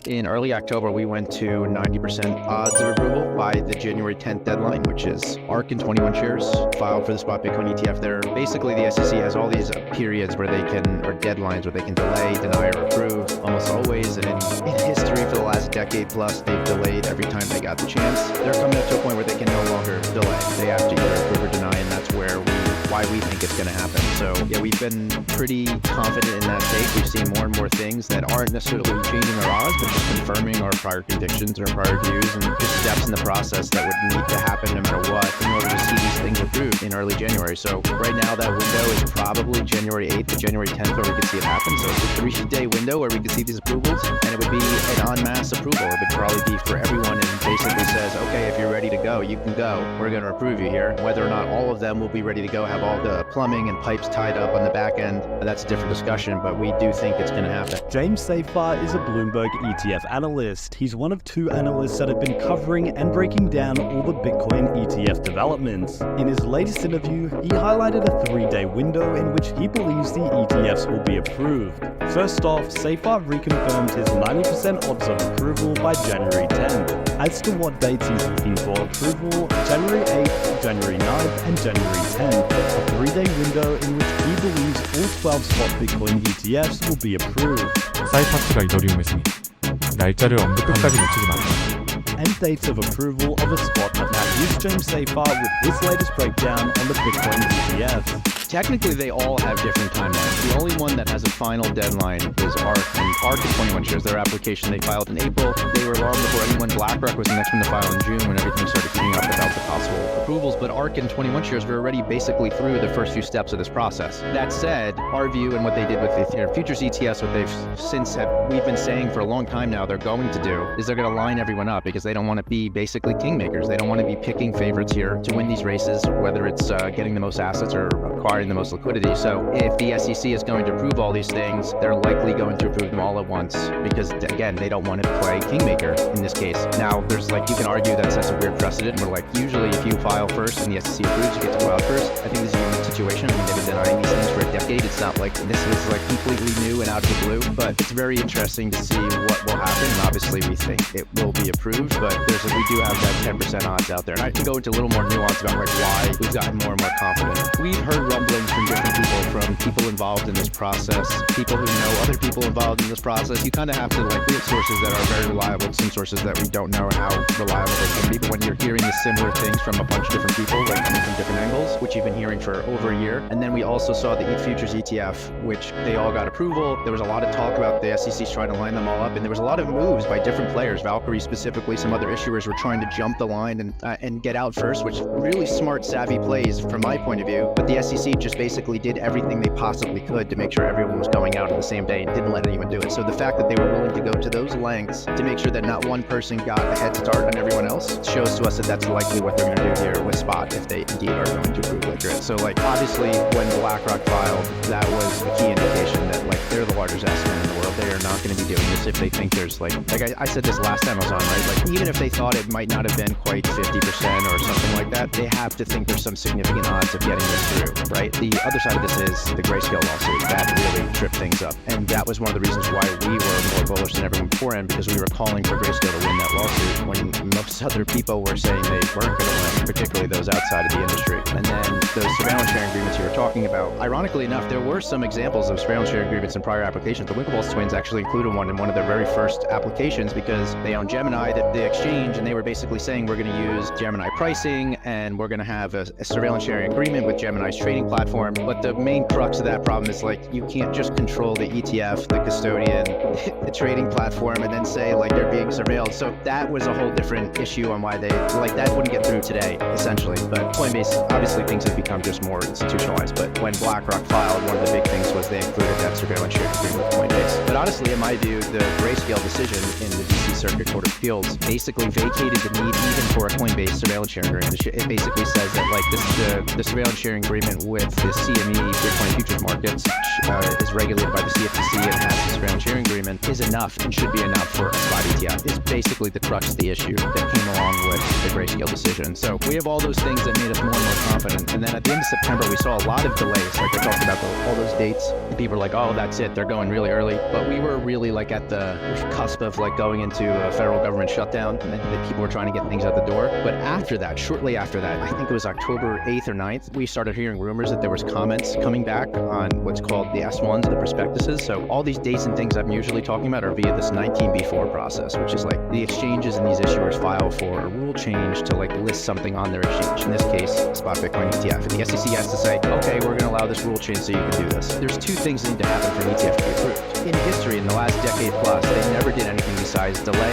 In early October, we went to 90% odds of approval by the January 10th deadline, which is ARK and 21 shares filed for the spot Bitcoin ETF. They're basically, the SEC has all these periods where they can, or deadlines where they can delay, deny, or approve. Almost always, and in history for the last decade plus, they've delayed every time they got the chance. They're coming up to a point where they can no longer delay. They have to either approve or deny, and that's why we think it's going to happen. So yeah, we've been pretty confident in that take. We've seen more and more things that aren't necessarily changing our odds, but just confirming our prior convictions or prior views, and just steps in the process that would need to happen no matter what in order to see these things approved in early January. So right now that window is probably January 8th to January 10th where we could see it happen. So it's a 3-day window where we could see these approvals, and it would be an en masse approval. It would probably be for everyone, and basically says, okay, if you're ready to go, you can go. We're going to approve you here. Whether or not all of them will be ready to go, have all the plumbing and pipes tied up on the back end, that's a different discussion, but we do think it's going to happen. James Safar is a Bloomberg ETF analyst. He's one of 2 analysts that have been covering and breaking down all the Bitcoin ETF developments. In his latest interview, he highlighted a 3-day window in which he believes the ETFs will be approved. First off, Safar reconfirmed his 90% odds of approval by January 10th. As to what dates he's looking for approval, January 8th, January 9th, and January 10th, a 3-day window in which he believes all 12 spot Bitcoin ETFs will be approved. 사이파트가 이더리움의 승인. 날짜를 끝까지 놓치지 마세요. And dates of approval of a spot. Now here's James Safar with his latest breakdown on the Bitcoin ETF. Technically, they all have different timelines. The only one that has a final deadline is ARK, and ARK and 21 shares. Their application they filed in April. They were long before anyone. BlackRock was the next one to file in June when everything started heating up without the possible approvals. But ARK and 21 shares were already basically through the first few steps of this process. That said, our view and what they did with the Ethereum futures ETFs, what we've been saying for a long time now, they're going to do is they're going to line everyone up because they don't want to be basically kingmakers. They don't want to be picking favorites here to win these races, whether it's getting the most assets or acquiring the most liquidity. So if the SEC is going to approve all these things, they're likely going to approve them all at once because, again, they don't want to play kingmaker in this case. Now, there's you can argue that sets a weird precedent where usually if you file first and the SEC approves, you get to go out first. I think this is a unique situation. I mean, they've been denying these things for a decade. It's not like this was completely new and out of the blue, but it's very interesting to see what will happen. And obviously, we think it will be approved, but we do have that 10% odds out there. And I can go into a little more nuance about why we've gotten more and more confident. We've heard rumblings from different people, from people involved in this process, people who know other people involved in this process. You kind of have to we have sources that are very reliable, some sources that we don't know how reliable they can be. But when you're hearing the similar things from a bunch of different people, coming from different angles, which you've been hearing for over a year. And then we also saw the ETH futures ETF, which they all got approval. There was a lot of talk about the SEC's trying to line them all up, and there was a lot of moves by different players. Valkyrie specifically, some other issuers were trying to jump the line and get out first, which really smart, savvy plays from my point of view. But the SEC just basically did everything they possibly could to make sure everyone was going out on the same day and didn't let anyone do it. So the fact that they were willing to go to those lengths to make sure that not one person got a head start on everyone else shows to us that that's likely what they're going to do here with Spot if they indeed are going to approve it. So obviously when BlackRock filed, that was a key indication that they're the largest asset man in the world. They are not going to be doing this if they think there's I said this last time I was on, right? Even if they thought it might not have been quite 50% or something like that, they have to think there's some significant odds of getting this through, right? The other side of this is the Grayscale lawsuit. That really tripped things up. And that was one of the reasons why we were more bullish than everyone beforehand, because we were calling for Grayscale to win that lawsuit when most other people were saying they weren't going to win, particularly those outside of the industry. And then those surveillance sharing agreements you were talking about, ironically enough, there were some examples of surveillance sharing agreements in prior applications. The Winklevoss twins actually included one in one of their very first applications because they own Gemini, the exchange, and they were basically saying we're going to use Gemini pricing and we're going to have a surveillance sharing agreement with Gemini's trading platform. But the main crux of that problem is you can't just control the ETF, the custodian, the trading platform, and then say they're being surveilled. So that was a whole different issue on why they that wouldn't get through today, essentially. But Coinbase, obviously things have become just more institutionalized. But when BlackRock filed, one of the big things was they included that surveillance sharing agreement with Coinbase. But honestly, in my view, the Grayscale decision in the DC Circuit Court of Appeals basically vacated the need even for a Coinbase surveillance sharing agreement. It basically says that this is the surveillance sharing agreement with the CME Bitcoin futures markets, which is regulated by the CFTC and has a surveillance sharing agreement, is enough and should be enough for a SPY spot ETF is basically the crux of the issue that came along with the grayscale decision. So we have all those things that made us more and more confident. And then at the end of September, we saw a lot of delays. Like I talked about all those dates. And people were like, oh, that's it. They're going really early. But we were really like at the cusp of like going into a federal government shutdown. And then people were trying to get things out the door. But after that, shortly after that, I think it was October 8th or 9th, we started hearing rumors that there was comments coming back on what's called the S1s, the prospectuses. So all these dates and things I'm usually talking about are via this 19B4 process, which is like the exchanges and these issuers file for a rule change to like list something on their exchange. In this case, spot Bitcoin ETF. And the SEC has to say, okay, we're going to allow this rule change so you can do this. There's two things that need to happen for an ETF to be approved. In history, in the last decade plus, they never did anything besides delay,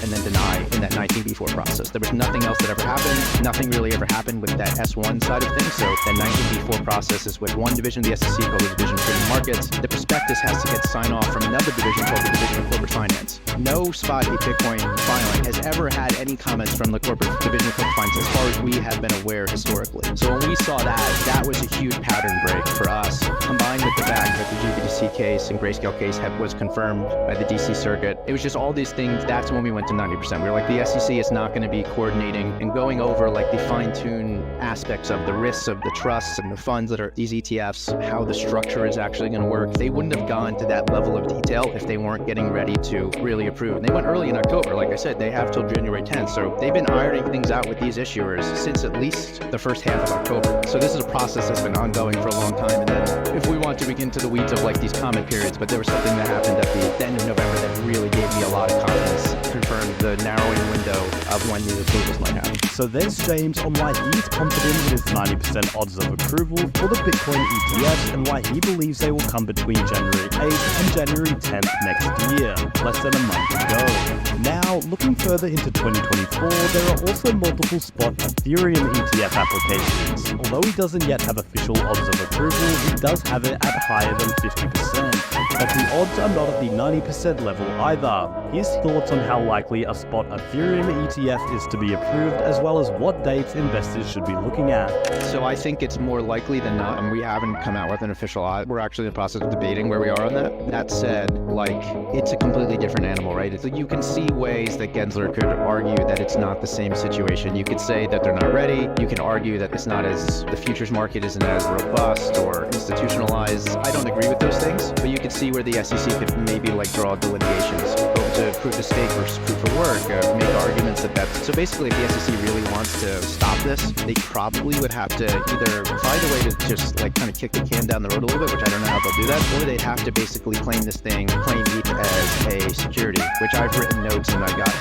and then deny in that 19B4 process. There was nothing else that ever happened. Nothing really ever happened with that S1 side of things. So that 19B4 process is with one division of the SEC called the Division of Trading Markets. The prospectus has to get sign off from another division called the Division of Corporate Finance. No spot Bitcoin filing has ever had any comments from the corporate division of corporate finance as far as we have been aware historically. So when we saw that, that was a huge pattern break for us, combined with the fact that the GBTC case and grayscale case was confirmed by the DC circuit. It was just all these things. That's when we went to 90%. We were like, the SEC is not going to be coordinating and going over like the fine-tuned aspects of the risks of the trusts and the funds that are these ETFs, how the structure is actually going to work. They wouldn't have gone to that level of detail if they weren't getting ready to really approve. And they went early in October. Like I said, they have till January 10th. So they've been ironing things out with these issuers since at least the first half of October. So this is a process that's been ongoing for a long time. And then if we want to begin to the weeds of like these comment periods, but there was something that happened at the end of November that really gave me a lot of confidence, confirmed the narrowing window of when these approvals might happen. So there's James on why he's confident in his 90% odds of approval for the Bitcoin ETFs and why he believes they will come between January 8th and January 10th next year, less than a month ago. Now, looking further into 2024, there are also multiple spot Ethereum ETF applications. Although he doesn't yet have official odds of approval, he does have it at higher than 50%. But the odds are not at the 90% level either. His thoughts on how likely a spot Ethereum ETF is to be approved, as well as what dates investors should be looking at. So I think it's more likely than not, and we haven't come out with an official odd. We're actually in the process of debating where we are on that. That said, like, it's a completely different animal, right? You can see ways that Gensler could argue that it's not the same situation. You could say that they're not ready. You can argue that it's not as, the futures market isn't as robust or institutionalized. I don't agree with those things, but you could see where the SEC could maybe like draw delineations to prove the stake versus proof of work, make arguments that that's... So basically, if the SEC really wants to stop this, they probably would have to either find a way to just like kind of kick the can down the road a little bit, which I don't know how they'll do that, or they'd have to basically claim this thing, claim ETH as a security, which I've written notes and I got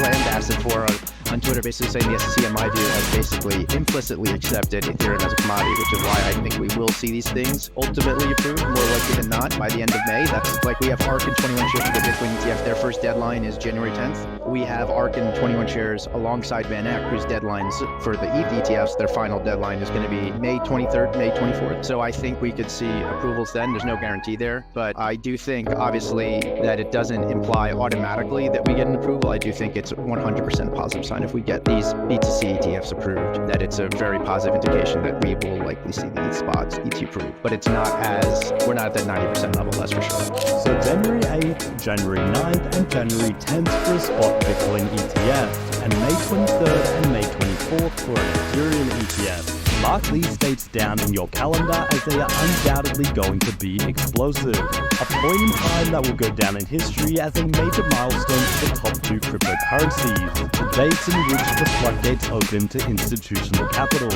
lambasted for on Twitter, basically saying the SEC, in my view, has basically implicitly accepted Ethereum as a commodity, which is why I think we will see these things ultimately approved, more likely than not, by the end of May. That's like we have ARK and 21 shares for the Bitcoin ETF. Their first deadline is January 10th. We have ARK and 21 shares alongside Van Eck, whose deadlines for the ETH ETFs, their final deadline is going to be May 23rd, May 24th. So I think we could see approvals then. There's no guarantee there, but I do think, obviously, that it doesn't imply automatically that we get an approval. I do think it's 100% a positive sign if we get these B2C ETFs approved, that it's a very positive indication that we will likely see the ETH spots ETH approved. But it's not as, we're not at that 90% level, that's for sure. So January 8th, January 9th, and January 10th for a spot Bitcoin ETF, and May 23rd and May 24th for an Ethereum ETF. Mark these dates down in your calendar as they are undoubtedly going to be explosive. A point in time that will go down in history as a major milestone for the top two cryptocurrencies. The dates in which the floodgates open to institutional capital.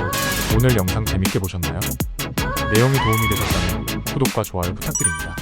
오늘 영상 재밌게 보셨나요? 내용이 도움이 되셨다면 구독과 좋아요 부탁드립니다.